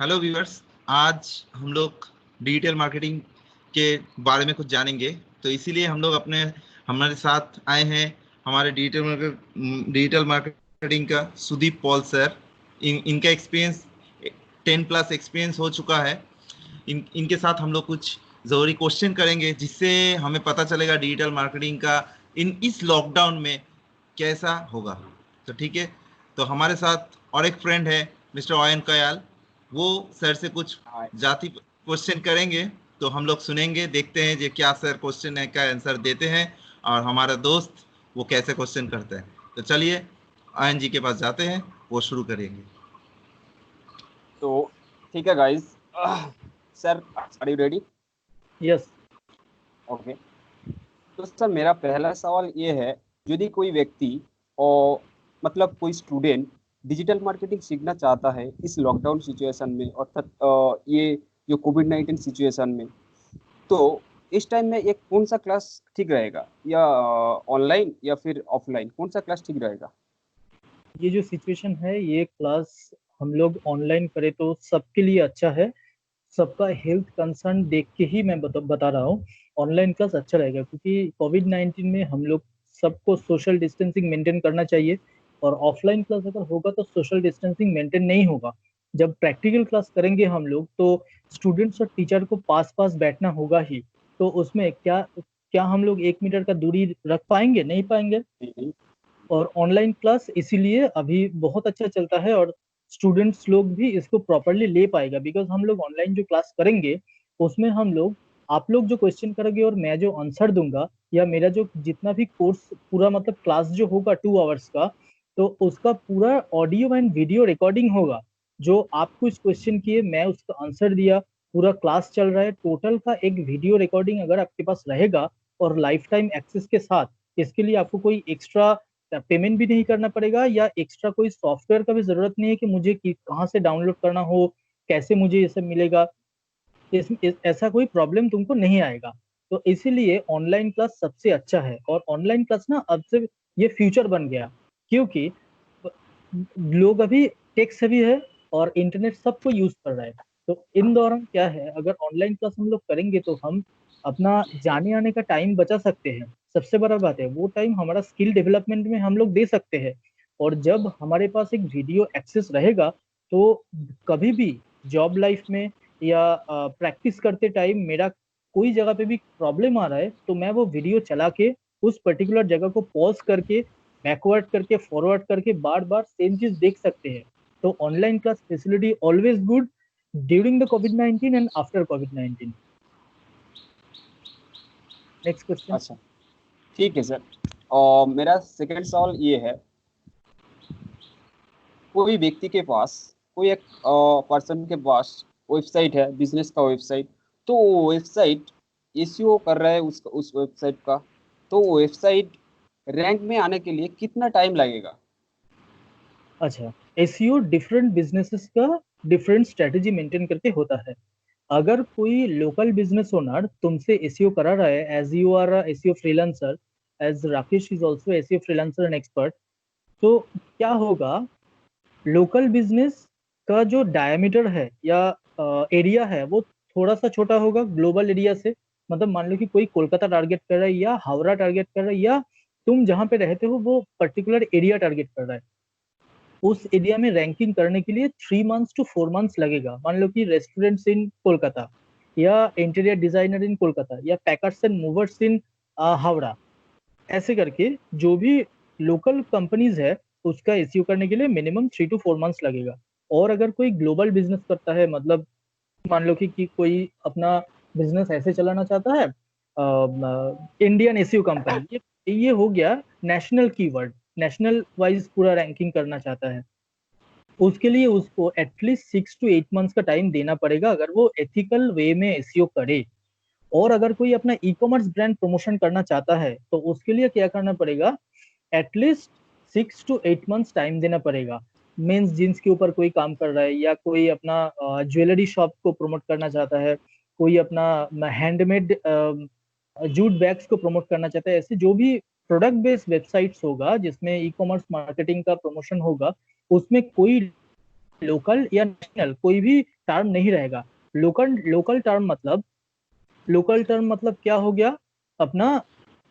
Hello viewers, आज हम लोग डिजिटल मार्केटिंग के बारे में कुछ जानेंगे। तो इसीलिए हम लोग हमारे साथ आए हैं हमारे डिजिटल मार्केटिंग का सुदीप पॉल सर। इनका एक्सपीरियंस 10+ एक्सपीरियंस हो चुका है। इनके साथ हम लोग कुछ ज़रूरी क्वेश्चन करेंगे, जिससे हमें पता चलेगा डिजिटल मार्केटिंग का इस लॉकडाउन में कैसा होगा। तो ठीक है, तो हमारे साथ और एक फ्रेंड है मिस्टर ऑयन कयाल। वो सर से कुछ हाँ। जाति क्वेश्चन करेंगे, तो हम लोग सुनेंगे, देखते हैं जो क्या सर क्वेश्चन है का आंसर देते हैं और हमारा दोस्त वो कैसे क्वेश्चन करता है। तो चलिए ऑयन जी के पास जाते हैं, वो शुरू करेंगे। तो ठीक है guys. Sir, are you ready? Yes. Okay. तो सर, मेरा पहला सवाल ये है, यदि कोई व्यक्ति और मतलब कोई स्टूडेंट डिजिटल मार्केटिंग सीखना चाहता है इस लॉकडाउन सिचुएशन में, अर्थात ये जो कोविड-19 सिचुएशन में, तो इस टाइम में एक कौन सा क्लास ठीक रहेगा, या ऑनलाइन या फिर ऑफलाइन, कौन सा क्लास ठीक रहेगा? ये जो सिचुएशन है, ये क्लास हम लोग ऑनलाइन करें तो सबके लिए अच्छा है। सबका हेल्थ कंसर्न देख के ही मैं बता रहा हूँ, ऑनलाइन क्लास अच्छा रहेगा, क्योंकि कोविड-19 में हम लोग सबको सोशल डिस्टेंसिंग मेंटेन करना चाहिए। और ऑफलाइन क्लास अगर होगा तो सोशल डिस्टेंसिंग मेंटेन नहीं होगा। जब प्रैक्टिकल क्लास करेंगे हम लोग, तो स्टूडेंट्स और टीचर को पास पास बैठना होगा ही। तो उसमें क्या क्या हम लोग 1 मीटर का दूरी रख पाएंगे? नहीं पाएंगे। जी। और ऑनलाइन क्लास इसीलिए अभी बहुत अच्छा चलता है, और स्टूडेंट्स लोग भी इसको प्रॉपरली ले पाएगा, बिकॉज हम लोग ऑनलाइन जो क्लास करेंगे उसमें हम लोग, आप लोग जो क्वेश्चन करोगे और मैं जो आंसर दूंगा, या मेरा जो जितना भी कोर्स पूरा मतलब क्लास जो होगा 2 आवर्स का, तो उसका पूरा ऑडियो एंड वीडियो रिकॉर्डिंग होगा। जो आप कुछ क्वेश्चन किए, मैं उसका आंसर दिया, पूरा क्लास चल रहा है, टोटल का एक वीडियो रिकॉर्डिंग अगर आपके पास रहेगा और लाइफ टाइम एक्सेस के साथ, इसके लिए आपको कोई एक्स्ट्रा पेमेंट भी नहीं करना पड़ेगा, या एक्स्ट्रा कोई सॉफ्टवेयर का भी जरूरत नहीं है कि मुझे कहाँ से डाउनलोड करना हो, कैसे मुझे ये सब मिलेगा। ऐसा कोई प्रॉब्लम तुमको नहीं आएगा। तो इसीलिए ऑनलाइन क्लास सबसे अच्छा है। और ऑनलाइन क्लास ना अब से ये फ्यूचर बन गया, क्योंकि लोग अभी टेक सेवी है और इंटरनेट सबको यूज कर रहा है। तो इन दौरान क्या है, अगर ऑनलाइन क्लास हम लोग करेंगे तो हम अपना जाने आने का टाइम बचा सकते हैं। सबसे बड़ा बात है, वो टाइम हमारा स्किल डेवलपमेंट में हम लोग दे सकते हैं। और जब हमारे पास एक वीडियो एक्सेस रहेगा, तो कभी भी जॉब लाइफ में या प्रैक्टिस करते टाइम मेरा कोई जगह पे भी प्रॉब्लम आ रहा है, तो मैं वो वीडियो चला के उस पर्टिकुलर जगह को पॉज करके, बैकवर्ड करके, फॉरवर्ड करके बार बार सेम चीज देख सकते हैं। तो online class facility always good during the covid and after covid. Next question. अच्छा, ठीक है सर। और मेरा सेकंड सवाल ये है, कोई व्यक्ति के पास, कोई एक पर्सन के पास वेबसाइट है, बिजनेस का वेबसाइट, तो वो वेबसाइट एसईओ कर रहा है उस वेबसाइट का, तो वो वेबसाइट रैंक में आने के लिए कितना टाइम लगेगा? अच्छा, एसईओ डिफरेंट बिजनेसेस का डिफरेंट स्ट्रेटेजी मेंटेन करके होता है। अगर कोई लोकल बिजनेस ओनर तुमसे एसईओ करा रहा है, as you are SEO freelancer, as Rakesh is also SEO freelancer and expert, तो क्या होगा, लोकल बिजनेस का जो डायमीटर है या एरिया है, वो थोड़ा सा छोटा होगा ग्लोबल एरिया से। मतलब मान लो कि कोई कोलकाता टारगेट कर रहा है या हावड़ा टारगेट कर रहा है, या तुम जहाँ पे रहते हो वो पर्टिकुलर एरिया टारगेट कर रहा है। उस एरिया में रैंकिंग करने के लिए 3 months to 4 months लगेगा। मान लो कि रेस्टोरेंट्स इन कोलकाता, या इंटीरियर डिजाइनर इन कोलकाता, या पैकर्स एंड मूवर्स इन हावड़ा, ऐसे करके जो भी लोकल कंपनीज है, उसका एसईओ करने के लिए मिनिमम 3 to 4 months लगेगा। और अगर कोई ग्लोबल बिजनेस करता है, मतलब मान लो कि कोई अपना बिजनेस ऐसे चलाना चाहता है, इंडियन एसईओ कंपनी, ये हो गया नेशनल कीवर्ड, नेशनल वाइज पूरा रैंकिंग करना चाहता है, उसके लिए उसको एटलीस्ट 6 to 8 months का टाइम देना पड़ेगा, अगर वो एथिकल वे में एसईओ करे। और अगर कोई अपना ई कॉमर्स ब्रांड प्रमोशन करना चाहता है, तो उसके लिए क्या करना पड़ेगा, एटलीस्ट 6 to 8 months टाइम देना पड़ेगा। मेंस जीन्स के ऊपर कोई काम कर रहा है, या कोई अपना ज्वेलरी शॉप को प्रमोट करना चाहता है, कोई अपना हैंडमेड जूट बैग्स को प्रमोट करना चाहता है, ऐसे जो भी प्रोडक्ट बेस्ड वेबसाइट्स होगा जिसमें ई कॉमर्स मार्केटिंग का प्रमोशन होगा, उसमें कोई लोकल या नेशनल कोई भी टर्म नहीं रहेगा। लोकल लोकल टर्म मतलब क्या हो गया अपना,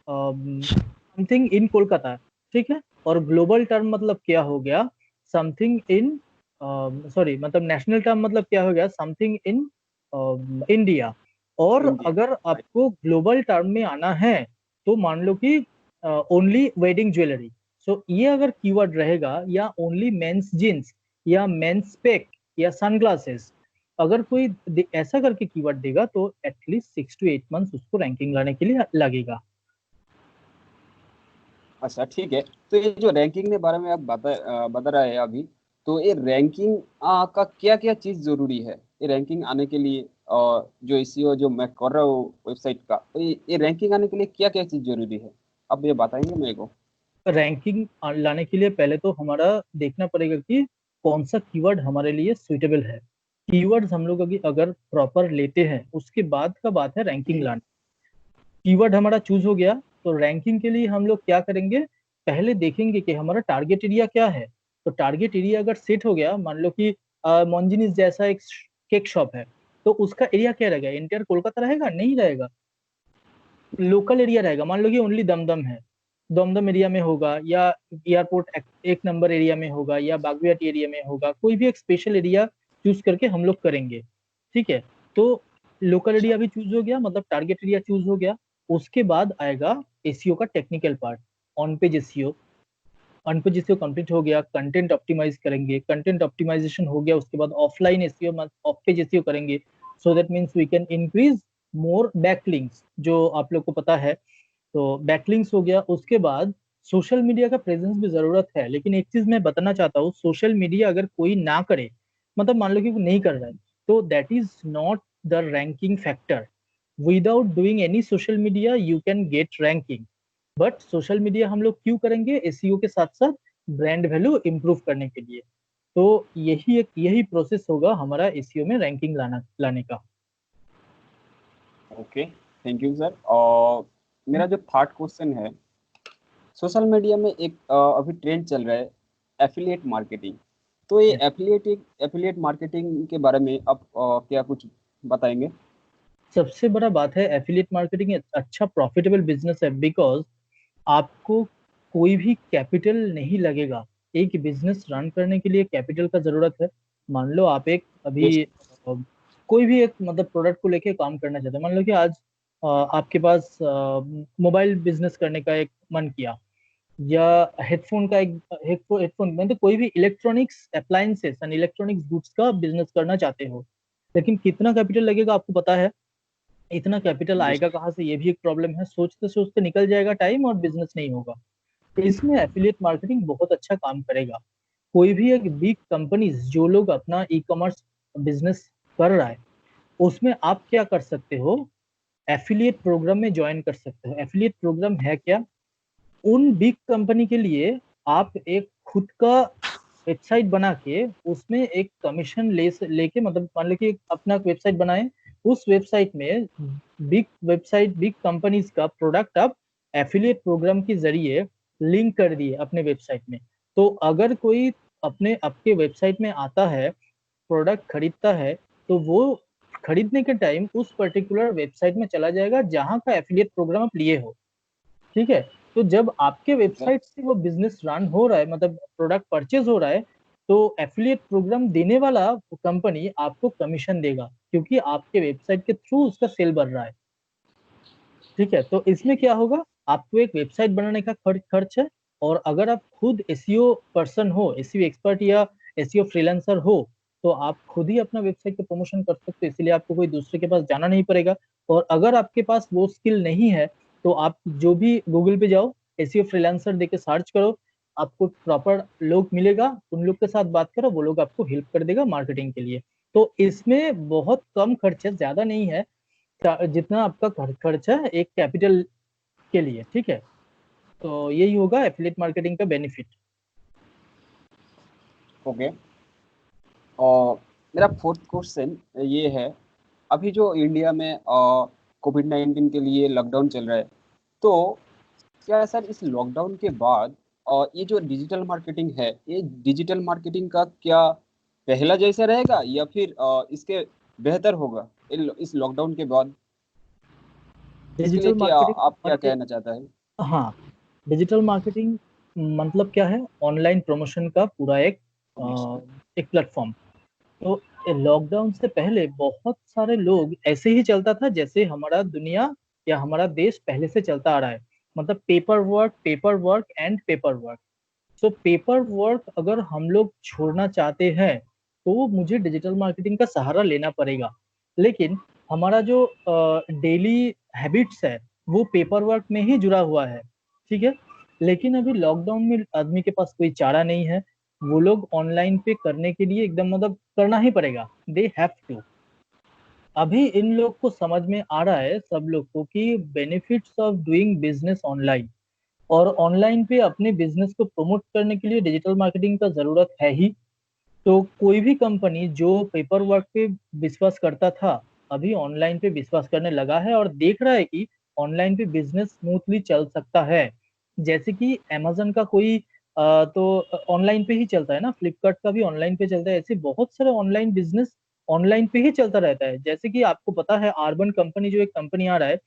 समथिंग इन कोलकाता, ठीक है। और ग्लोबल टर्म मतलब क्या हो गया, समथिंग इन, सॉरी मतलब नेशनल टर्म मतलब क्या हो गया, समथिंग इन इंडिया। और इंडिया। अगर आपको ग्लोबल टर्म में आना है तो मान लो कि ओनली वेडिंग ज्वेलरी, सो ये अगर कीवर्ड रहेगा, या ओनली मेंस जींस, या मेंस स्पेक, या सनग्लासेस, अगर कोई ऐसा करके कीवर्ड देगा तो एटलीस्ट 6 to 8 मंथ्स उसको रैंकिंग लाने के लिए लगेगा। अच्छा ठीक है। तो ये जो रैंकिंग के बारे में आप बता रहे हैं अभी, तो ये रैंकिंग का क्या क्या चीज़ जरूरी है ये रैंकिंग आने के लिए? और जो एसईओ जो मैं कर रहा हूँ वेबसाइट का, तो ये रैंकिंग आने के लिए क्या क्या चीज़ जरूरी है, आप ये बताएंगे मेरे को? रैंकिंग लाने के लिए पहले तो हमारा देखना पड़ेगा कि कौन सा कीवर्ड हमारे लिए सुइटेबल है। कीवर्ड्स हम लोग अगर प्रॉपर लेते हैं उसके बाद का बात है रैंकिंग लाना। कीवर्ड हमारा चूज हो गया, तो रैंकिंग के लिए हम लोग क्या करेंगे, पहले देखेंगे कि हमारा टारगेट एरिया क्या है। तो टारगेट एरिया अगर सेट हो गया, मान लो कि मोंजिनिस जैसा एक केक शॉप है, तो उसका एरिया क्या रहेगा, इंटर कोलकाता रहेगा, नहीं रहेगा, लोकल एरिया रहेगा। मान लो कि ओनली दमदम है, दमदम एरिया में होगा, या एयरपोर्ट एक नंबर एरिया में होगा, या बागवियाट एरिया में होगा, कोई भी एक स्पेशल एरिया चूज करके हम लोग करेंगे, ठीक है। तो लोकल अच्छा। एरिया भी चूज हो गया, मतलब टारगेट एरिया चूज हो गया। उसके बाद आएगा एसईओ का technical part, on page SEO. On page SEO complete हो गया, कंटेंट ऑप्टिमाइज करेंगे, कंटेंट ऑप्टिमाइजेशन हो गया, उसके बाद offline SEO, off page SEO करेंगे। So that means we can increase more backlinks, जो आप लोग को पता है। तो बैकलिंक्स हो गया, उसके बाद सोशल मीडिया का प्रेजेंस भी जरूरत है। लेकिन एक चीज मैं बताना चाहता हूँ, सोशल मीडिया अगर कोई ना करे, मतलब मान लो कि कोई नहीं कर रहा है, तो that is not the ranking factor. Without doing any social media you can get ranking. But social media हम लोग क्यों करेंगे, एसईओ के साथ साथ ब्रांड वैल्यू इंप्रूव करने के लिए। तो यही प्रोसेस होगा हमारा एसईओ में रैंकिंग लाने का। Okay, thank you sir. और मेरा जो थर्ड क्वेश्चन है, सोशल मीडिया में एक अभी ट्रेंड चल रहा है एफिलिएट मार्केटिंग। तो ये एफिलिएट मार्केटिंग के बारे में आप क्या कुछ बताएंगे? सबसे बड़ा बात है, एफिलिएट मार्केटिंग एक अच्छा प्रॉफिटेबल बिजनेस है, बिकॉज आपको कोई भी कैपिटल नहीं लगेगा। एक बिजनेस रन करने के लिए कैपिटल का जरूरत है। मान लो आप एक यस। अभी कोई भी एक मतलब प्रोडक्ट को लेके काम करना चाहते हैं। मान लो कि आज आपके पास मोबाइल बिजनेस करने का एक मन किया, या हेडफोन का एक हेडफोन मतलब कोई भी electronics appliances and electronics goods का बिजनेस करना चाहते हो। लेकिन कितना कैपिटल लगेगा आपको पता है, इतना कैपिटल यस। आएगा कहाँ से, ये भी एक प्रॉब्लम है। सोचते सोचते निकल जाएगा टाइम और बिजनेस नहीं होगा। तो इसमें एफिलिएट मार्केटिंग बहुत अच्छा काम करेगा। कोई भी एक बिग कंपनीज जो लोग अपना ई कॉमर्स बिजनेस कर रहा है, उसमें आप क्या कर सकते हो, एफिलिएट प्रोग्राम में ज्वाइन कर सकते हो। एफिलिएट प्रोग्राम है क्या, उन बिग कंपनी के लिए आप एक खुद का वेबसाइट बना के उसमें एक कमीशन लेके, मतलब मान लो कि अपना वेबसाइट बनाए, उस वेबसाइट में बिग कंपनीज का प्रोडक्ट आप एफिलिएट प्रोग्राम के जरिए लिंक कर दिए अपने वेबसाइट में। तो अगर कोई अपने आपके वेबसाइट में आता है, प्रोडक्ट खरीदता है, तो वो खरीदने के टाइम उस पर्टिकुलर वेबसाइट में चला जाएगा जहां का एफिलिएट प्रोग्राम आप लिए हो, ठीक है। तो जब आपके वेबसाइट से वो बिजनेस रन हो रहा है, मतलब प्रोडक्ट परचेज हो रहा है, तो एफिलिएट प्रोग्राम देने वाला कंपनी आपको कमीशन देगा, क्योंकि आपके वेबसाइट के थ्रू उसका सेल बढ़ रहा है, ठीक है। तो इसमें क्या होगा, आपको एक वेबसाइट बनाने का खर्च है। और अगर आप खुद एसईओ पर्सन हो, एसईओ एक्सपर्ट या एसईओ फ्रीलांसर हो, तो आप खुद ही अपना वेबसाइट का प्रमोशन कर सकते हो, इसलिए आपको कोई दूसरे के पास जाना नहीं पड़ेगा। और अगर आपके पास वो स्किल नहीं है, तो आप जो भी गूगल पे जाओ, एसईओ फ्रीलांसर देके सर्च करो, आपको प्रॉपर लोग मिलेगा, उन लोग के साथ बात करो, वो लोग आपको हेल्प कर देगा मार्केटिंग के लिए। तो इसमें बहुत कम खर्च है, ज्यादा नहीं है जितना आपका खर्च है एक कैपिटल के लिए, ठीक है। तो यही होगा एफिलिएट मार्केटिंग का बेनिफिट। ओके। और मेरा फोर्थ क्वेश्चन ये है, अभी जो इंडिया में कोविड-19 के लिए लॉकडाउन चल रहा है, तो क्या सर इस लॉकडाउन के बाद ये जो डिजिटल मार्केटिंग है, ये डिजिटल मार्केटिंग का क्या पहला जैसा रहेगा या फिर इसके बेहतर होगा इस लॉकडाउन के बाद? इसके लिए डिजिटल क्या मार्केटिंग आप क्या मतलब, कहना चाहता है? हाँ, डिजिटल मार्केटिंग मतलब क्या है? ऑनलाइन प्रमोशन का पूरा एक प्लेटफॉर्म। तो लॉकडाउन से पहले बहुत सारे लोग ऐसे ही चलता था जैसे हमारा दुनिया या हमारा देश पहले से चलता आ रहा है, मतलब paper work and paper work. So paper work अगर हम लोग छोड़ना चाहते हैं तो मुझे डिजिटल मार्केटिंग का सहारा लेना पड़ेगा। लेकिन हमारा जो डेली हैबिट्स है वो पेपर वर्क में ही जुड़ा हुआ है, ठीक है। लेकिन अभी लॉकडाउन में आदमी के पास कोई चारा नहीं है, वो लोग ऑनलाइन पे करने के लिए एकदम मतलब करना ही पड़ेगा, दे हैव टू। अभी इन लोग को समझ में आ रहा है सब लोग को कि benefits of doing business online, और ऑनलाइन पे अपने बिजनेस को प्रमोट करने के लिए डिजिटल मार्केटिंग का जरूरत है ही। तो कोई भी कंपनी जो पेपर वर्क पे विश्वास करता था अभी ऑनलाइन पे विश्वास करने लगा है और देख रहा है कि ऑनलाइन पे बिजनेस स्मूथली चल सकता है। जैसे कि अमेजन का कोई तो ऑनलाइन पे ही चलता है ना, फ्लिपकार्ट का भी ऑनलाइन पे चलता है, ऐसे बहुत सारे ऑनलाइन बिजनेस ऑनलाइन पे ही चलता रहता है। जैसे कि आपको पता है अर्बन कंपनी जो एक कंपनी आ रहा है,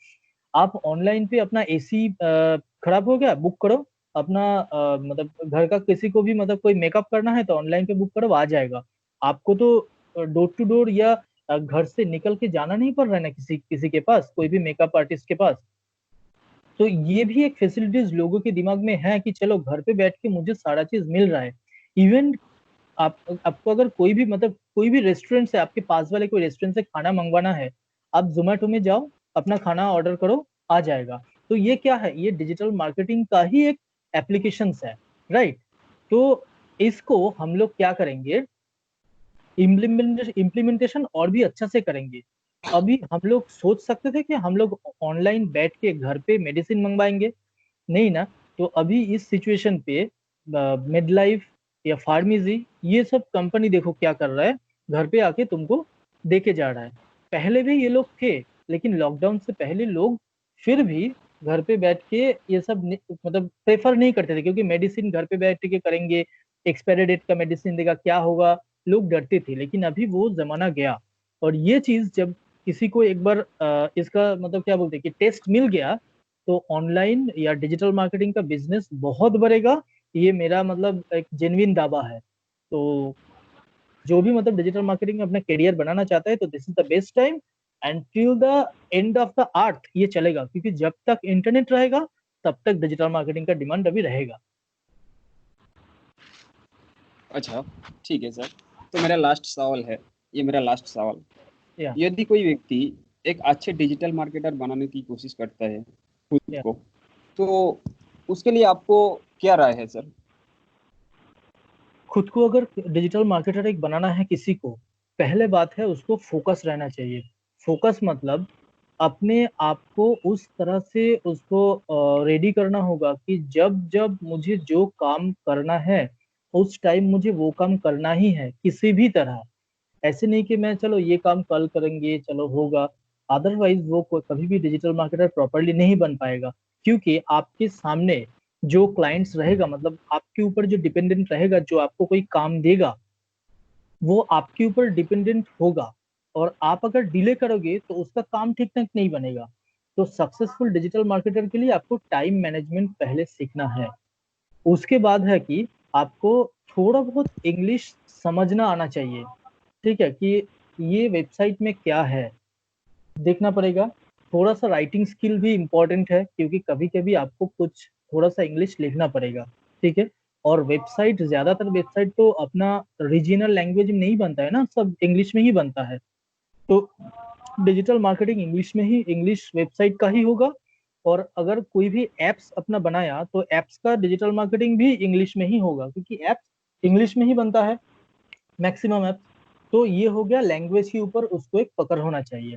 आप ऑनलाइन पे अपना एसी खराब हो गया, बुक करो अपना, मतलब घर का किसी को भी मतलब कोई मेकअप करना है तो ऑनलाइन पे बुक करो, आ जाएगा। आपको तो डोर टू डोर या घर से निकल के जाना नहीं पड़ रहा है ना किसी किसी के पास, कोई भी मेकअप आर्टिस्ट के पास। तो ये भी एक फैसिलिटीज लोगों के दिमाग में है कि चलो घर पे बैठ के मुझे सारा चीज मिल रहा है। इवन आपको अगर कोई भी मतलब कोई भी रेस्टोरेंट से, आपके पास वाले कोई रेस्टोरेंट से खाना मंगवाना है, आप जोमेटो में जाओ, अपना खाना ऑर्डर करो, आ जाएगा। तो ये क्या है? ये डिजिटल मार्केटिंग का ही एक एप्लीकेशंस है, राइट। तो इसको हम लोग क्या करेंगे, इम्प्लीमेंटेशन और भी अच्छा से करेंगे। अभी हम लोग सोच सकते थे कि हम लोग ऑनलाइन बैठ के घर पे मेडिसिन मंगवाएंगे, नहीं ना। तो अभी इस सिचुएशन पे मिड लाइफ या फार्मेसी ये सब कंपनी देखो क्या कर रहा है, घर पे आके तुमको देके जा रहा है। पहले भी ये लोग थे, लेकिन लॉकडाउन से पहले लोग फिर भी घर पे बैठ के ये सब मतलब प्रेफर नहीं करते थे, क्योंकि मेडिसिन घर पे बैठ के करेंगे, एक्सपायरी डेट का मेडिसिन देगा, क्या होगा, लोग डरते थे। लेकिन अभी वो जमाना गया, और ये चीज जब किसी को एक बार इसका मतलब क्या बोलते हैं कि टेस्ट मिल गया, तो ऑनलाइन या डिजिटल मार्केटिंग का बिजनेस बहुत बढ़ेगा। ये मेरा मतलब एक जेन्युइन दावा है। तो जो भी मतलब डिजिटल मार्केटिंग में अपना करियर बनाना चाहता है तो this is the best time, and till the end of the earth ये चलेगा, क्योंकि जब तक इंटरनेट रहेगा तब तक डिजिटल मार्केटिंग का डिमांड अभी रहेगा। अच्छा, ठीक है सर। तो मेरा लास्ट सवाल है, ये मेरा लास्ट सवाल। या यदि कोई व्यक्ति एक अच्छे डिजिटल मार्केटर बनाने की कोशिश करता है खुद या को, तो उसके लिए आपको क्या राय है सर? खुद को अगर डिजिटल मार्केटर एक बनाना है किसी को, पहले बात है उसको फोकस रहना चाहिए। फोकस मतलब अपने आप को उस तरह से उसको रेडी करना होगा कि जब जब मुझे जो काम करना है उस टाइम मुझे वो काम करना ही है किसी भी तरह। ऐसे नहीं कि मैं चलो ये काम कल करेंगे चलो होगा, अदरवाइज वो कभी भी डिजिटल मार्केटर प्रॉपरली नहीं बन पाएगा। क्योंकि आपके सामने जो क्लाइंट्स रहेगा, मतलब आपके ऊपर जो डिपेंडेंट रहेगा, जो आपको कोई काम देगा वो आपके ऊपर डिपेंडेंट होगा, और आप अगर डिले करोगे तो उसका काम ठीक ठाक नहीं बनेगा। तो सक्सेसफुल डिजिटल मार्केटर के लिए आपको टाइम मैनेजमेंट पहले सीखना है। उसके बाद है कि आपको थोड़ा बहुत इंग्लिश समझना आना चाहिए, ठीक है, कि ये वेबसाइट में क्या है देखना पड़ेगा। थोड़ा सा राइटिंग स्किल भी इम्पोर्टेंट है, क्योंकि कभी कभी आपको कुछ थोड़ा सा इंग्लिश लिखना पड़ेगा, ठीक है। और वेबसाइट, ज्यादातर वेबसाइट तो अपना रीजनल लैंग्वेज में नहीं बनता है ना, सब इंग्लिश में ही बनता है। तो डिजिटल मार्केटिंग इंग्लिश में ही, इंग्लिश वेबसाइट का ही होगा। और अगर कोई भी एप्स अपना बनाया तो एप्स का डिजिटल मार्केटिंग भी इंग्लिश में ही होगा, क्योंकि एप्स इंग्लिश में ही बनता है मैक्सिमम एप्स। तो ये हो गया लैंग्वेज के ऊपर उसको एक पकड़ होना चाहिए।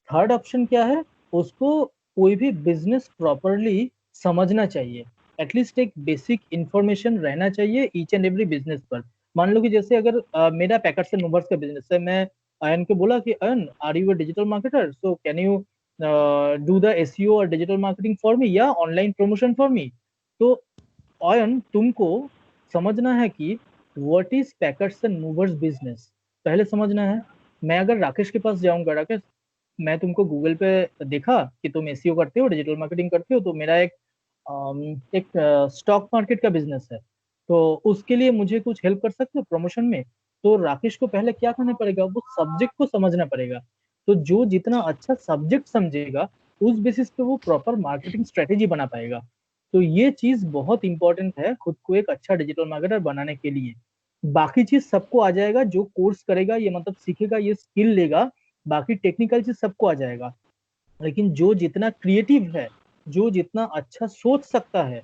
थर्ड ऑप्शन क्या है, उसको कोई भी बिजनेस प्रॉपरली समझना चाहिए। एटलीस्ट एक बेसिक इंफॉर्मेशन रहना चाहिए ईच एंड एवरी बिजनेस पर। मान लो कि जैसे अगर मेरा पैकेट्स एंड मूवर्स का बिजनेस है, मैं अयन को बोला कि Ayan are you a digital marketer, so can you do the SEO और डिजिटल मार्केटिंग फॉर मी या ऑनलाइन प्रमोशन फॉर मी। तो अयन तुमको समझना है कि what is packers and movers business, पहले समझना है। मैं अगर राकेश के पास जाऊंगा, राकेश मैं तुमको गूगल पे देखा कि तुम एसईओ करते हो, डिजिटल मार्केटिंग करते हो, तो मेरा एक स्टॉक मार्केट का बिजनेस है, तो उसके लिए मुझे कुछ हेल्प कर सकते हो प्रमोशन में। तो राकेश को पहले क्या करना पड़ेगा, वो सब्जेक्ट को समझना पड़ेगा। तो जो जितना अच्छा सब्जेक्ट समझेगा, उस बेसिस पे वो प्रॉपर मार्केटिंग स्ट्रेटेजी बना पाएगा। तो ये चीज बहुत इंपॉर्टेंट है खुद को एक अच्छा डिजिटल मार्केटर बनाने के लिए। बाकी चीज सबको आ जाएगा, जो कोर्स करेगा ये मतलब सीखेगा, ये स्किल लेगा, बाकी टेक्निकल चीज सबको आ जाएगा। लेकिन जो जितना क्रिएटिव है, जो जितना अच्छा सोच सकता है,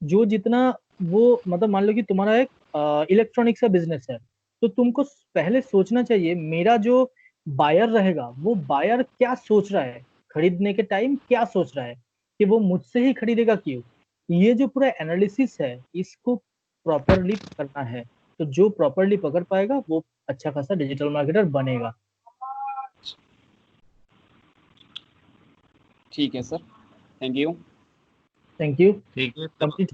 जो जितना वो मतलब मान लो कि तुम्हारा एक इलेक्ट्रॉनिक्स का बिजनेस है, तो तुमको पहले सोचना चाहिए मेरा जो बायर रहेगा वो बायर क्या सोच रहा है, खरीदने के टाइम क्या सोच रहा है, कि वो मुझसे ही खरीदेगा क्यों। ये जो पूरा एनालिसिस है इसको प्रॉपरली करना है। तो जो प्रॉपरली पकड़ पाएगा वो अच्छा खासा डिजिटल मार्केटर बनेगा। ठीक है sir, thank you. Thank you. ठीक है, तो कंप्लीट।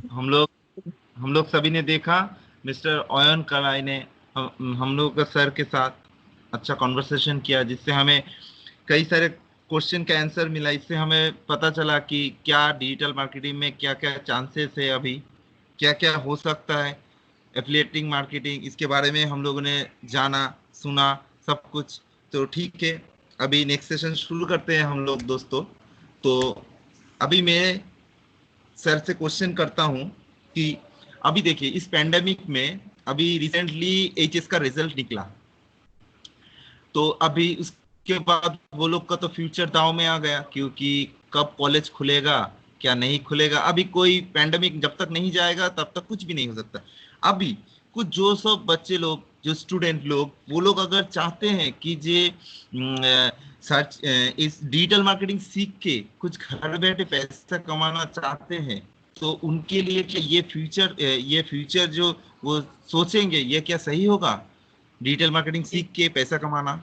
हम लोग सभी ने देखा मिस्टर ऑयन कलाई ने हम लोग का सर के साथ अच्छा कॉन्वर्सेशन किया, जिससे हमें कई सारे क्वेश्चन का आंसर मिला। इससे हमें पता चला कि क्या डिजिटल मार्केटिंग में क्या क्या चांसेस है, अभी क्या क्या हो सकता है, एफिलिएटिंग मार्केटिंग, इसके बारे में हम लोगों ने जाना सुना सब कुछ। तो ठीक है, अभी नेक्स्ट सेशन शुरू करते हैं हम लोग दोस्तों। तो अभी मैं सर से क्वेश्चन करता हूं कि अभी देखिए इस पेंडेमिक में अभी रिसेंटली एचएस का रिजल्ट निकला, तो अभी उसके बाद वो लोग का तो फ्यूचर दांव में आ गया, क्योंकि कब कॉलेज खुलेगा क्या नहीं खुलेगा, अभी कोई पेंडेमिक जब तक नहीं जाएगा तब तक कुछ भी नहीं हो सकता। अभी कुछ जो सब बच्चे लोग, जो स्टूडेंट लोग, वो लोग अगर चाहते हैं कि जे सर्च इस डिजिटल मार्केटिंग सीख के कुछ घर बैठे पैसा कमाना चाहते हैं, तो उनके लिए क्या ये फ्यूचर जो वो सोचेंगे, ये क्या सही होगा, डिजिटल मार्केटिंग सीख के पैसा कमाना?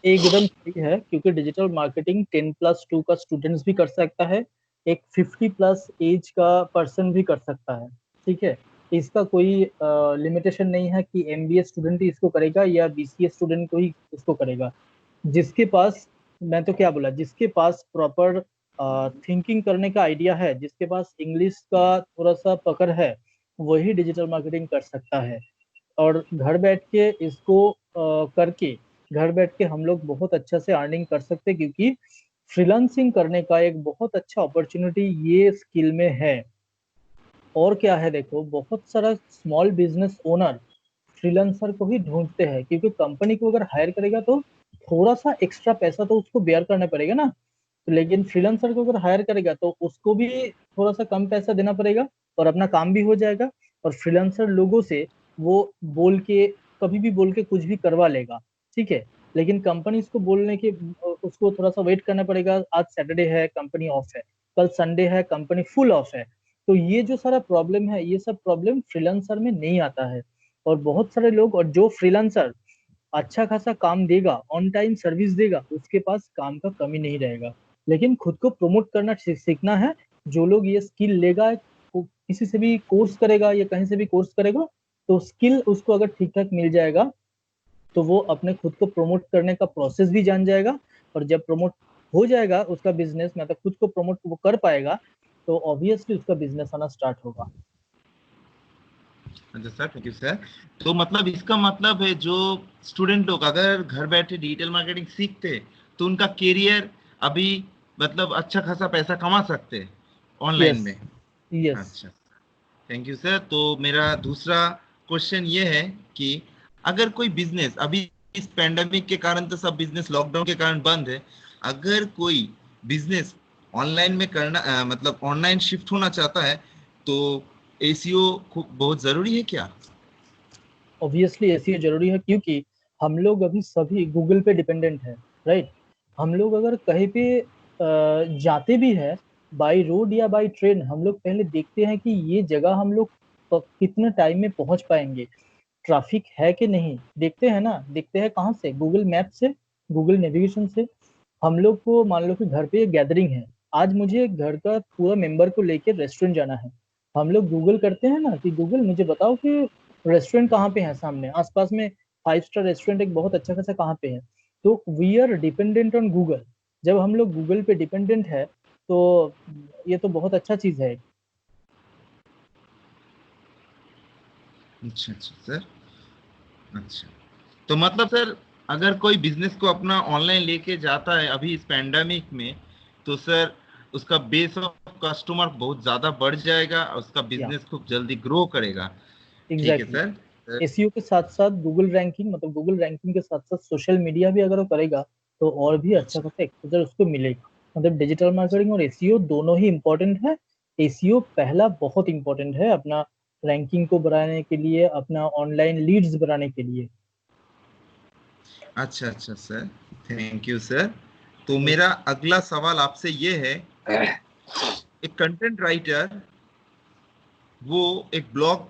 एकदम सही है, क्योंकि डिजिटल मार्केटिंग 10+2 का स्टूडेंट्स भी कर सकता है, एक 50+ एज का पर्सन भी कर सकता है। ठीक है, इसका कोई लिमिटेशन नहीं है कि एमबीए स्टूडेंट ही इसको करेगा या बीसीए स्टूडेंट को ही इसको करेगा। जिसके पास, मैं तो क्या बोला, जिसके पास प्रॉपर थिंकिंग करने का आइडिया है, जिसके पास इंग्लिश का थोड़ा सा पकड़ है, वही डिजिटल मार्केटिंग कर सकता है। और घर बैठ के इसको करके घर बैठ के हम लोग बहुत अच्छा से अर्निंग कर सकते हैं, क्योंकि फ्रीलांसिंग करने का एक बहुत अच्छा अपॉर्चुनिटी ये स्किल में है। और क्या है, देखो बहुत सारा स्मॉल बिजनेस ओनर फ्रीलांसर को ही ढूंढते हैं, क्योंकि कंपनी को अगर हायर करेगा तो थोड़ा सा एक्स्ट्रा पैसा तो उसको बेयर करना पड़ेगा ना। तो लेकिन फ्रीलांसर को अगर हायर करेगा तो उसको भी थोड़ा सा कम पैसा देना पड़ेगा और अपना काम भी हो जाएगा। और फ्रीलांसर लोगों से वो बोल के, कभी भी बोल के कुछ भी करवा लेगा। ठीक है, लेकिन कंपनी इसको बोलने के उसको थोड़ा सा वेट करना पड़ेगा, आज सैटरडे है कंपनी ऑफ है, कल संडे है कंपनी फुल ऑफ है। तो ये जो सारा प्रॉब्लम है, ये सब प्रॉब्लम फ्रीलांसर में नहीं आता है। और बहुत सारे लोग, और जो फ्रीलांसर अच्छा खासा काम देगा, ऑन टाइम सर्विस देगा, उसके पास काम का कमी नहीं रहेगा। लेकिन खुद को प्रमोट करना सीखना है। जो लोग ये स्किल लेगा, किसी से भी कोर्स करेगा या कहीं से भी कोर्स करेगा, तो स्किल उसको अगर ठीक ठाक मिल जाएगा तो वो अपने खुद को प्रमोट करने का प्रोसेस भी जान जाएगा। और जब प्रमोट हो जाएगा उसका बिजनेस, मतलब खुद को प्रमोट वो कर पाएगा, तो ऑब्वियसली उसका बिजनेस आना स्टार्ट होगा। अच्छा सर, थैंक यू सर। तो मतलब इसका मतलब है जो स्टूडेंट लोग अगर घर बैठे डिजिटल मार्केटिंग सीखते तो उनका करियर अभी मतलब अच्छा खासा पैसा कमा सकते हैं ऑनलाइन यस। में। यस। अच्छा, थैंक यू सर। तो मेरा दूसरा क्वेश्चन ये है कि अगर कोई बिजनेस अभी इस पेंडेमिक के कारण तो सब बिजनेस लॉकडाउन के कारण बंद है, अगर कोई बिजनेस ऑनलाइन में करना मतलब ऑनलाइन शिफ्ट होना चाहता है, तो एसीओ बहुत जरूरी है क्या? ऑब्वियसली ऐसी जरूरी है, क्योंकि हम लोग अभी सभी गूगल पे डिपेंडेंट है। राइट। हम लोग अगर कहीं पे जाते भी है, बाई रोड या बाई ट्रेन, हम लोग पहले देखते हैं कि ये जगह हम लोग कितने टाइम में पहुंच पाएंगे, ट्रैफिक है कि नहीं, देखते हैं ना। देखते हैं कहाँ से, गूगल मैप से, गूगल नेविगेशन से। हम लोग को मान लो कि घर पे एक गैदरिंग है, आज मुझे घर का पूरा मेंबर को लेकर रेस्टोरेंट जाना है। हम लोग गूगल करते हैं ना कि गूगल मुझे बताओ कि रेस्टोरेंट कहाँ पे है सामने आसपास में, 5 स्टार रेस्टोरेंट एक बहुत अच्छा खासा कहाँ पे है। तो we are dependent on Google. जब हम लोग गूगल पे डिपेंडेंट है तो ये तो बहुत अच्छा चीज है। अच्छा अच्छा सर। अच्छा, तो मतलब सर अगर कोई बिजनेस को अपना ऑनलाइन लेके जाता है अभी इस पैंडेमिक में, तो सर उसका बेस ऑफ कस्टमर बहुत ज्यादा बढ़ जाएगा और उसका या बिजनेस खूब जल्दी ग्रो करेगा। ठीक है एग्जैक्टली। सर। सर, एसईओ के साथ साथ गूगल रैंकिंग, मतलब गूगल रैंकिंग के साथ साथ सोशल मीडिया भी अगर वो करेगा तो और भी अच्छा अच्छा खासा एक्सपोजर उसको मिलेगा। मतलब डिजिटल मार्केटिंग और एसईओ दोनों ही इम्पोर्टेंट है। एसईओ पहला बहुत इंपॉर्टेंट है अपना रैंकिंग को बढ़ाने के लिए, अपना ऑनलाइन लीड्स बढ़ाने के लिए। अच्छा अच्छा सर, थैंक यू सर। तो मेरा अगला सवाल आपसे ये है, एक कंटेंट राइटर वो एक ब्लॉग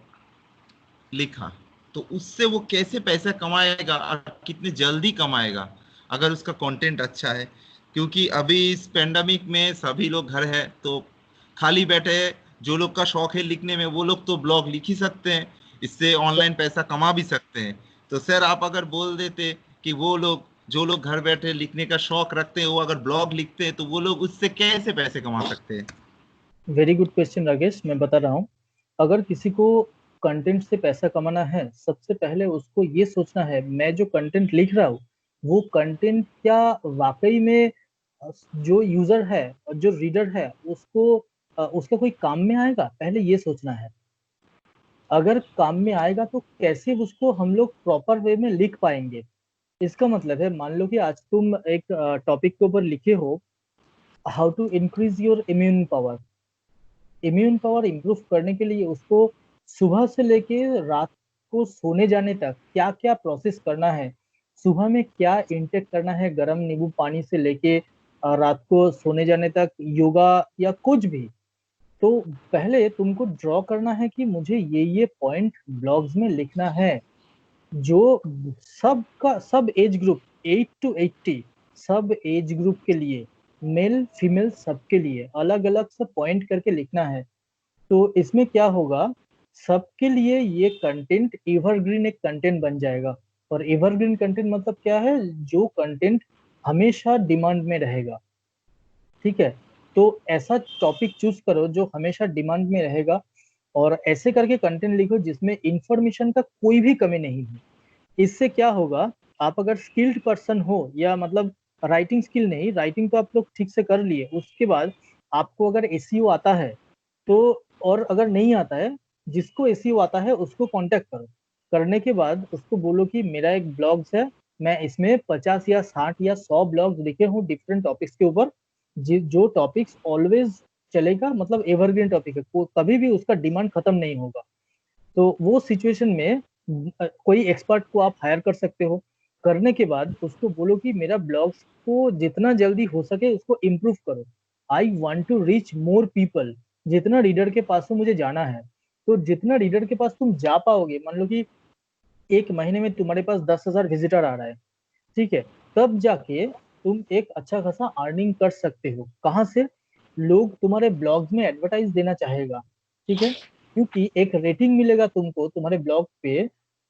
लिखा, तो उससे वो कैसे पैसा कमाएगा और कितने जल्दी कमाएगा अगर उसका कंटेंट अच्छा है? क्योंकि अभी इस पेंडेमिक में सभी लोग घर है तो खाली बैठे हैं। जो लोग का शौक है लिखने में वो लोग तो ब्लॉग लिख ही सकते हैं, इससे ऑनलाइन पैसा कमा भी सकते हैं। तो सर आप अगर बोल देते कि वो लोग जो लोग घर बैठे लिखने का शौक रखते हैं वो अगर ब्लॉग लिखते हैं तो वो लोग उससे कैसे पैसे कमा सकते हैं? वेरी गुड क्वेश्चन राकेश, मैं बता रहा हूँ। अगर किसी को कंटेंट से पैसा कमाना है, सबसे पहले उसको ये सोचना है मैं जो कंटेंट लिख रहा हूँ वो कंटेंट क्या वाकई में जो यूजर है और जो रीडर है उसको उसका कोई काम में आएगा, पहले ये सोचना है। अगर काम में आएगा तो कैसे उसको हम लोग प्रॉपर वे में लिख पाएंगे। इसका मतलब है मान लो कि आज तुम एक टॉपिक के ऊपर लिखे हो, how to increase your immune power. Immune power improve करने के लिए उसको सुबह से लेके रात को सोने जाने तक क्या क्या प्रोसेस करना है, सुबह में क्या इंटेक करना है गर्म नींबू पानी से लेके रात को सोने जाने तक योगा या कुछ भी। तो पहले तुमको ड्रॉ करना है कि मुझे ये पॉइंट ब्लॉग्स में लिखना है जो सबका सब एज ग्रुप 8 to 80, सब एज ग्रुप के लिए, मेल फीमेल सबके लिए अलग अलग सब पॉइंट करके लिखना है। तो इसमें क्या होगा, सबके लिए ये कंटेंट एवरग्रीन एक कंटेंट बन जाएगा। और एवरग्रीन कंटेंट मतलब क्या है, जो कंटेंट हमेशा डिमांड में रहेगा। ठीक है, तो ऐसा टॉपिक चूज करो जो हमेशा डिमांड में रहेगा, और ऐसे करके कंटेंट लिखो जिसमें इंफॉर्मेशन का कोई भी कमी नहीं हो। इससे क्या होगा, आप अगर स्किल्ड पर्सन हो या मतलब राइटिंग स्किल नहीं, राइटिंग तो आप लोग ठीक से कर लिए, उसके बाद आपको अगर एसईओ आता है तो, और अगर नहीं आता है, जिसको एसईओ आता है उसको कांटेक्ट करो। करने के बाद उसको बोलो कि मेरा एक ब्लॉग्स है, मैं इसमें 50 या 60 या 100 ब्लॉग्स लिखे हूँ डिफरेंट टॉपिक्स के ऊपर, जो टॉपिक्स ऑलवेज चलेगा, मतलब एवरग्रीन टॉपिक है, कभी भी उसका डिमांड खत्म नहीं होगा। तो वो सिचुएशन में कोई एक्सपर्ट को आप हायर कर सकते हो। करने के बाद उसको बोलो कि मेरा ब्लॉग्स को जितना जल्दी हो सके उसको इम्प्रूव करो। I want to reach more people, जितना रीडर के पास में मुझे जाना है। तो जितना रीडर के पास तुम जा पाओगे, मान लो कि एक महीने में तुम्हारे पास 10,000 विजिटर आ रहा है, ठीक है, तब जाके तुम एक अच्छा खासा अर्निंग कर सकते हो। कहाँ से? लोग तुम्हारे ब्लॉग्स में एडवर्टाइज देना चाहेगा, ठीक है, क्योंकि एक रेटिंग मिलेगा तुमको तुम्हारे ब्लॉग पे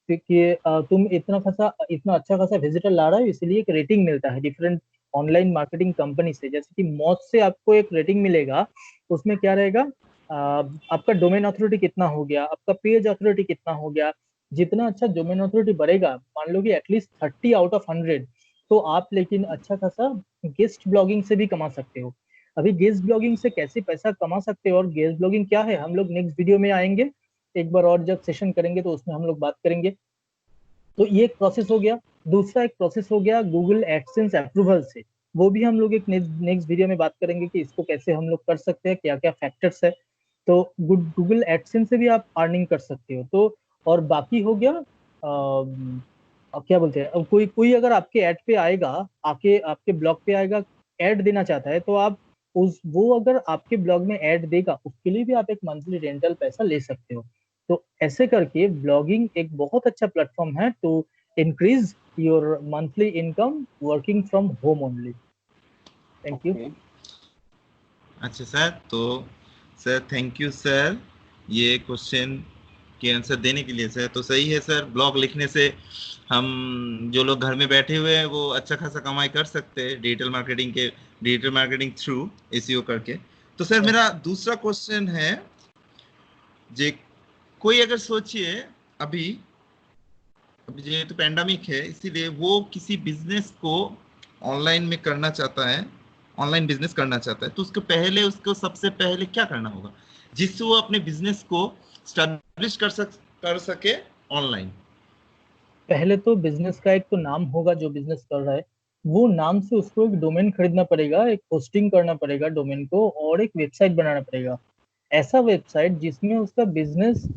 कि तुम इतना अच्छा खासा विजिटर ला रहा है, इसलिए एक रेटिंग मिलता है डिफरेंट ऑनलाइन मार्केटिंग कंपनी से। जैसे कि मौज से आपको एक रेटिंग मिलेगा, उसमें क्या रहेगा, आपका डोमेन अथॉरिटी कितना हो गया, आपका पेज अथॉरिटी कितना हो गया। जितना अच्छा डोमेन अथॉरिटी बढ़ेगा, मान लो कि एटलीस्ट 30 आउट ऑफ 100, तो आप लेकिन अच्छा खासा गेस्ट ब्लॉगिंग से भी कमा सकते हो। अभी गेस्ट ब्लॉगिंग से कैसे पैसा कमा सकते हो और गेस्ट ब्लॉगिंग क्या है, हम लोग नेक्स्ट वीडियो में आएंगे, एक बार और जब सेशन करेंगे तो उसमें हम लोग बात करेंगे। तो ये एक प्रोसेस हो गया। दूसरा एक प्रोसेस हो गया गूगल एडसेंस अप्रूवल से, वो भी हम लोग एक नेक्स्ट वीडियो में बात करेंगे कि इसको कैसे हम लोग कर सकते हैं, क्या क्या फैक्टर्स है। तो गूगल एडसेंस से भी आप अर्निंग कर सकते हो। तो और बाकी हो गया अब क्या बोलते हैं, अब कोई कोई अगर आपके ऐड पे आएगा, आके आपके ब्लॉग पे आएगा, ऐड देना चाहता है, तो आप उस वो अगर आपके ब्लॉग में ऐड देगा उसके लिए भी आप एक मंथली रेंटल पैसा ले सकते हो। तो ऐसे करके ब्लॉगिंग एक बहुत अच्छा प्लेटफॉर्म है to increase your monthly income working from home only. Thank you. Okay. अच्छा सर, तो सर थैंक यू सर, ये क्वेश्चन के आंसर देने के लिए सर। तो सही है सर, ब्लॉग लिखने से हम जो लोग घर में बैठे हुए हैं वो अच्छा खासा कमाई कर सकते हैं डिजिटल मार्केटिंग थ्रू एसईओ करके। तो सर मेरा दूसरा क्वेश्चन है, जे कोई अगर सोचिए अभी अभी ये तो पैंडेमिक है, इसीलिए वो किसी बिजनेस को ऑनलाइन में करना चाहता है, ऑनलाइन बिजनेस करना चाहता है, तो उसको सबसे पहले क्या करना होगा जिससे वो अपने बिजनेस को स्टैब्लिश कर सके ऑनलाइन? पहले तो बिजनेस का एक तो नाम होगा जो बिजनेस कर रहा है, वो नाम से उसको एक डोमेन खरीदना पड़ेगा, एक होस्टिंग करना पड़ेगा डोमेन को, और एक वेबसाइट बनाना पड़ेगा। ऐसा वेबसाइट जिसमें उसका बिजनेस,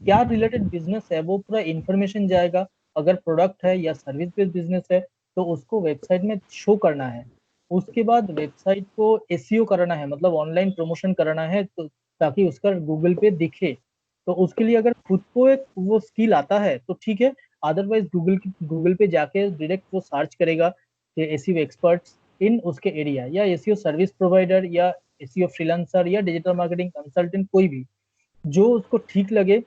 क्या रिलेटेड बिजनेस है, वो पूरा इंफॉर्मेशन जाएगा। अगर प्रोडक्ट है या सर्विस बेस्ड बिजनेस है तो उसको वेबसाइट में शो करना है। उसके बाद वेबसाइट को एसईओ कराना है, मतलब ऑनलाइन प्रमोशन कराना है, तो ताकि उसका गूगल पे दिखे। तो उसके लिए अगर खुद को एक वो स्किल आता है तो ठीक है, अदरवाइज गूगल पे जाके डायरेक्ट वो सर्च करेगा कि एसईओ एक्सपर्ट्स इन उसके एरिया, या एसईओ सर्विस प्रोवाइडर, या एसईओ फ्रीलांसर, या डिजिटल मार्केटिंग कंसल्टेंट, कोई भी जो उसको ठीक लगे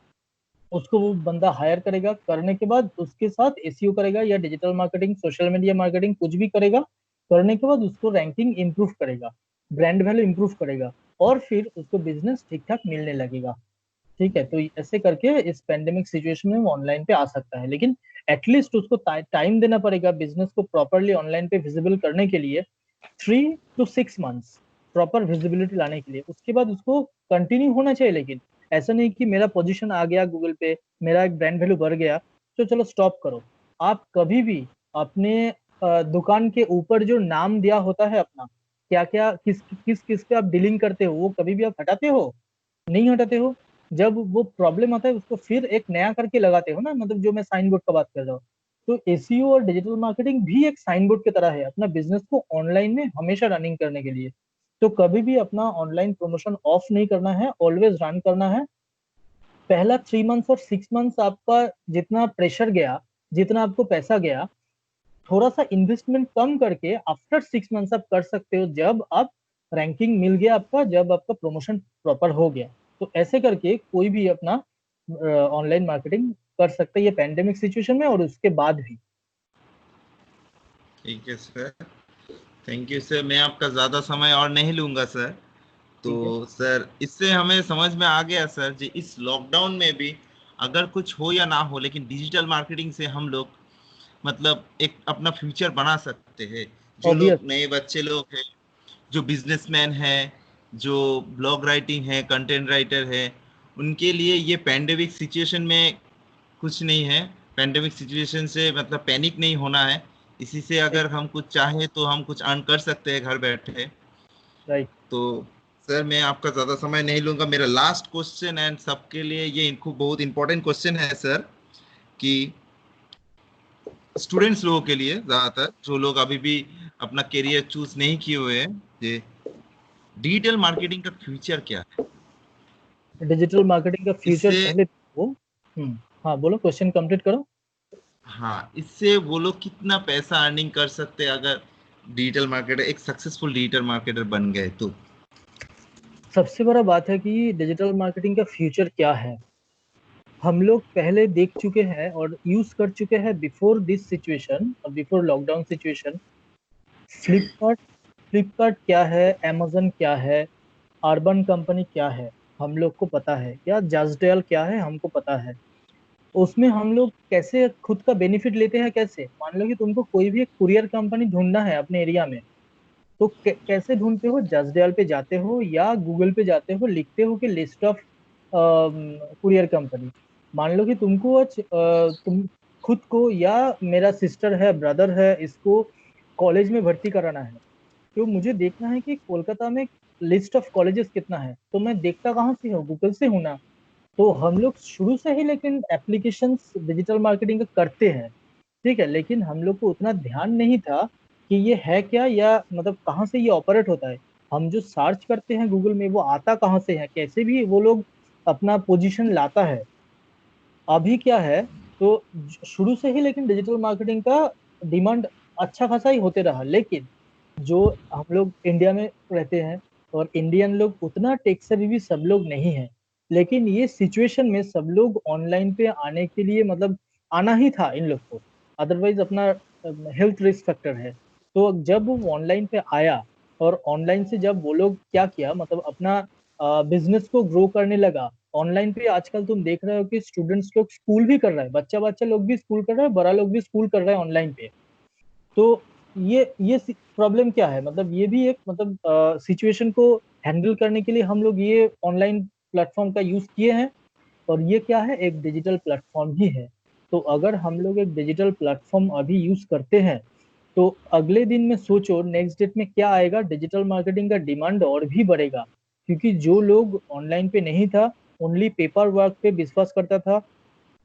उसको वो बंदा हायर करेगा। करने के बाद उसके साथ एसईओ करेगा या digital marketing, social media marketing, कुछ भी करेगा। करने के बाद उसको रैंकिंग इंप्रूव करेगा, ब्रांड वैल्यू इंप्रूव करेगा, और फिर उसको बिजनेस ठीक ठाक मिलने लगेगा। ठीक है, तो ऐसे करके इस पेंडेमिक सिचुएशन में वो ऑनलाइन पे आ सकता है, लेकिन एटलीस्ट उसको टाइम देना पड़ेगा बिजनेस को प्रॉपरली ऑनलाइन पे विजिबल करने के लिए। 3 to 6 months प्रॉपर विजिबिलिटी लाने के लिए, उसके बाद उसको कंटिन्यू होना चाहिए। लेकिन ऐसा नहीं कि मेरा पोजीशन आ गया गूगल पे, मेरा एक ब्रांड वैल्यू बढ़ गया तो चलो स्टॉप करो। आप कभी भी अपने दुकान के ऊपर जो नाम दिया होता है अपना, क्या क्या किस किस किस पे आप डीलिंग करते हो, वो कभी भी आप हटाते हो? नहीं हटाते हो। जब वो प्रॉब्लम आता है उसको फिर एक नया करके लगाते हो ना, मतलब जो मैं साइन बोर्ड का बात कर रहा हूँ। तो एसईओ और डिजिटल मार्केटिंग भी एक साइन बोर्ड की तरह है अपना बिजनेस को ऑनलाइन में हमेशा रनिंग करने के लिए। तो कभी भी अपना ऑनलाइन प्रमोशन ऑफ नहीं करना है, ऑलवेज रन करना है। पहला 3 मंथ्स और 6 मंथ्स आपका जितना प्रेशर गया, जितना आपको पैसा गया, थोड़ा सा इन्वेस्टमेंट कम करके आफ्टर 6 मंथ्स आप कर सकते हो, जब आप रैंकिंग मिल गया आपका, जब आपका प्रमोशन प्रॉपर हो गया। तो ऐसे करके कोई भी अपना ऑनलाइन मार्केटिंग कर सकता है ये पैंडेमिक सिचुएशन में और उसके बाद भी। ठीक है सर, थैंक यू सर। मैं आपका ज्यादा समय और नहीं लूंगा सर। तो ठीक है। सर इससे हमें समझ में आ गया सर जी, इस लॉकडाउन में भी अगर कुछ हो या ना हो, लेकिन डिजिटल मार्केटिंग से हम लोग मतलब एक अपना फ्यूचर बना सकते हैं। जो लोग ऑब्वियस। नए बच्चे लोग हैं, जो बिजनेसमैन हैं, जो ब्लॉग राइटिंग है, कंटेंट राइटर है, उनके लिए ये पैंडेमिक सिचुएशन में कुछ नहीं है। पैंडेमिक सिचुएशन से मतलब पैनिक नहीं होना है। इसी से अगर हम कुछ चाहें तो हम कुछ अर्न कर सकते हैं घर बैठे। राइट। तो सर मैं आपका ज्यादा समय नहीं लूंगा। मेरा लास्ट क्वेश्चन एंड सबके लिए ये इनको बहुत इंपॉर्टेंट क्वेश्चन है सर, कि स्टूडेंट्स लोगों के लिए, ज्यादातर जो लोग अभी भी अपना करियर चूज नहीं किए हुए हैं, ये डिजिटल मार्केटिंग का फ्यूचर क्या है डिजिटल मार्केटिंग का फ्यूचर इससे? पहले वो। हाँ बोलो, क्वेश्चन कंप्लीट करो। हाँ, इससे वो लोग कितना पैसा अर्निंग कर सकते हैं अगर डिजिटल मार्केटर, एक सक्सेसफुल डिजिटल मार्केटर बन गए तो? सबसे बड़ा बात है कि डिजिटल मार्केटिंग का फ्यूचर क्या है, हम लोग पहले देख चुके हैं और यूज कर चुके हैं बिफोर दिस सिचुएशन और before lockdown situation. Flipkart Flipkart क्या है, amazon क्या है, अर्बन कंपनी क्या है, हम लोग को पता है। क्या जस्टडियल क्या है, हमको पता है। उसमें हम लोग कैसे खुद का बेनिफिट लेते हैं, कैसे मान लो कि तुमको कोई भी एक कुरियर कंपनी ढूंढना है अपने एरिया में, तो कैसे ढूंढते हो? जस्टडियल पे जाते हो या गूगल पे जाते हो, लिखते हो कि लिस्ट ऑफ कुरियर कंपनी। मान लो कि तुमको आज तुम खुद को या मेरा सिस्टर है, ब्रदर है, इसको कॉलेज में भर्ती कराना है, तो मुझे देखना है कि कोलकाता में लिस्ट ऑफ कॉलेजेस कितना है, तो मैं देखता कहाँ से हूँ? गूगल से हूँ ना। तो हम लोग शुरू से ही लेकिन एप्लीकेशंस डिजिटल मार्केटिंग का करते हैं। ठीक है, लेकिन हम लोग को उतना ध्यान नहीं था कि ये है क्या, या मतलब कहाँ से ये ऑपरेट होता है। हम जो सर्च करते हैं गूगल में वो आता कहाँ से है, कैसे भी वो लोग अपना पोजीशन लाता है। अभी क्या है, तो शुरू से ही लेकिन डिजिटल मार्केटिंग का डिमांड अच्छा खासा ही होते रहा, लेकिन जो हम लोग इंडिया में रहते हैं और इंडियन लोग उतना टेक सेवी भी सब लोग नहीं है। लेकिन ये सिचुएशन में सब लोग ऑनलाइन पे आने के लिए मतलब आना ही था इन लोग को, अदरवाइज अपना हेल्थ रिस्क फैक्टर है। तो जब वो ऑनलाइन पे आया और ऑनलाइन से जब वो लोग क्या किया मतलब अपना बिजनेस को ग्रो करने लगा। ऑनलाइन पे आजकल तुम देख रहे हो कि स्टूडेंट्स लोग स्कूल भी कर रहा है, बच्चा बच्चा लोग भी स्कूल कर रहा है, बड़ा लोग भी स्कूल कर रहा है ऑनलाइन पे। तो ये प्रॉब्लम क्या है, मतलब ये भी एक मतलब सिचुएशन को हैंडल करने के लिए हम लोग ये ऑनलाइन प्लेटफॉर्म का यूज किए हैं। और ये क्या है, एक डिजिटल प्लेटफॉर्म ही है। तो अगर हम लोग एक डिजिटल प्लेटफॉर्म अभी यूज करते हैं तो अगले दिन में सोचो नेक्स्ट डेट में क्या आएगा, डिजिटल मार्केटिंग का डिमांड और भी बढ़ेगा। क्योंकि जो लोग ऑनलाइन पे नहीं था, ओनली पेपर वर्क पे विश्वास करता था,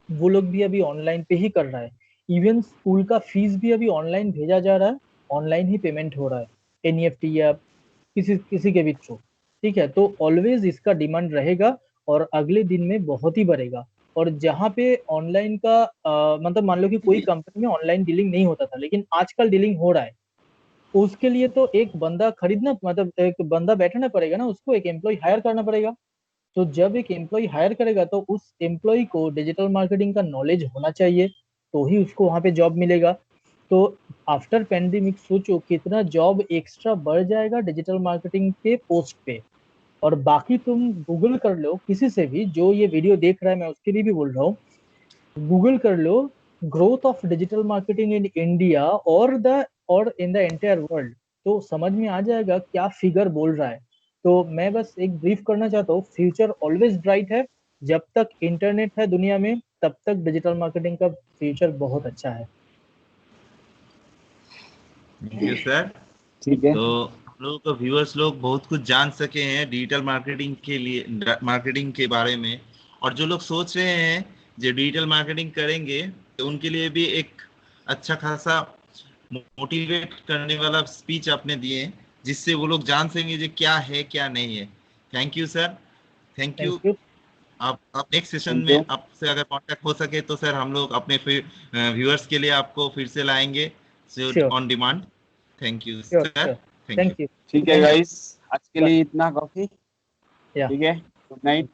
वो लोग भी अभी ऑनलाइन पे ही कर रहा है। इवन स्कूल का फीस भी अभी ऑनलाइन भेजा जा रहा है, ऑनलाइन ही पेमेंट हो रहा है, एनईएफटी या किसी किसी के भी थ्रू। ठीक है, तो ऑलवेज इसका डिमांड रहेगा और अगले दिन में बहुत ही बढ़ेगा। और जहाँ पे ऑनलाइन का मतलब मान लो कि कोई कंपनी में ऑनलाइन डीलिंग नहीं होता था लेकिन आजकल डीलिंग हो रहा है, उसके लिए तो एक बंदा खरीदना मतलब एक बंदा बैठाना पड़ेगा ना, उसको एक एम्प्लॉय हायर करना पड़ेगा। तो जब एक एम्प्लॉय हायर करेगा तो उस एम्प्लॉय को डिजिटल मार्केटिंग का नॉलेज होना चाहिए, तो ही उसको वहां पे जॉब मिलेगा। तो आफ्टर पेंडेमिक सोचो कितना जॉब एक्स्ट्रा बढ़ जाएगा डिजिटल मार्केटिंग के पोस्ट पे। और बाकी तुम गूगल कर लो किसी से भी, जो ये वीडियो देख रहा है मैं उसके लिए भी बोल रहा हूँ, गूगल कर लो growth of digital marketing in India और इन द एंटायर वर्ल्ड, तो समझ में आ जाएगा क्या फिगर बोल रहा है। तो मैं बस एक ब्रीफ करना चाहता हूँ, फ्यूचर ऑलवेज ब्राइट है। जब तक इंटरनेट है दुनिया में तब तक डिजिटल मार्केटिंग का फ्यूचर बहुत अच्छा है। Thank you sir. ठीक है। तो हम लोग को व्यूअर्स लोग बहुत कुछ जान सके हैं डिजिटल मार्केटिंग के लिए, मार्केटिंग के बारे में। और जो लोग सोच रहे हैं जो डिजिटल मार्केटिंग करेंगे तो उनके लिए भी एक अच्छा खासा मोटिवेट करने वाला स्पीच आपने दिए हैं, जिससे वो लोग जान सकेंगे जो क्या है क्या नहीं है। Thank you sir. Thank thank you. You. आप नेक्स्ट सेशन थैंक यू। में आपसे अगर कांटेक्ट हो सके तो सर हम लोग अपने व्यूअर्स के लिए आपको फिर से लाएंगे sure on demand. Thank you sure sir. Sure. Thank you. Thank you. ठीक है थैंक यू। गाइस, आज के बाय। लिए इतना काफी। या ठीक है, गुड नाइट।